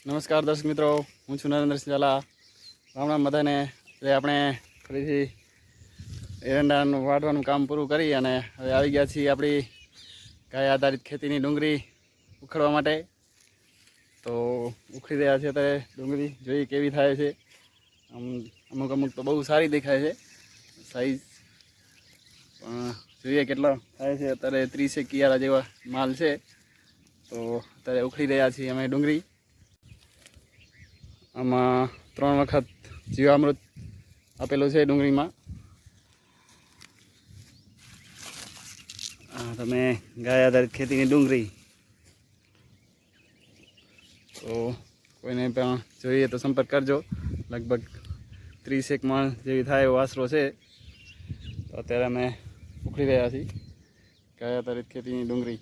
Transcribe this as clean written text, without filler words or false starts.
નમસ્કાર દર્શક મિત્રો, હું છું નરેન્દ્રસિંહ ઝાલા. રામ રામ બધાને. એટલે આપણે ફરીથી એરંડાનું વાઢવાનું કામ પૂરું કરી અને હવે આવી ગયા છીએ આપણી ગાય આધારિત ખેતીની ડુંગળી ઉખેડવા માટે. તો ઉખડી રહ્યા છે અત્યારે ડુંગળી, જોઈએ કેવી થાય છે. અમુક અમુક તો બહુ સારી દેખાય છે સાઈઝ, પણ જોઈએ કેટલા થાય છે. અત્યારે 30 કિયારા જેવા માલ છે. તો અત્યારે ઉખડી રહ્યા છીએ અમે ડુંગળી. આમાં 3 વખત જીવામૃત આપેલું છે ડુંગળીમાં. તમે ગાય આધારિત ખેતીની ડુંગળી, તો કોઈને પણ જોઈએ તો સંપર્ક કરજો. લગભગ 30 મણ જેવી થાય એવો આશરો છે. તો અત્યારે અમે ઉખડી રહ્યા છીએ ગાય આધારિત ખેતીની ડુંગળી.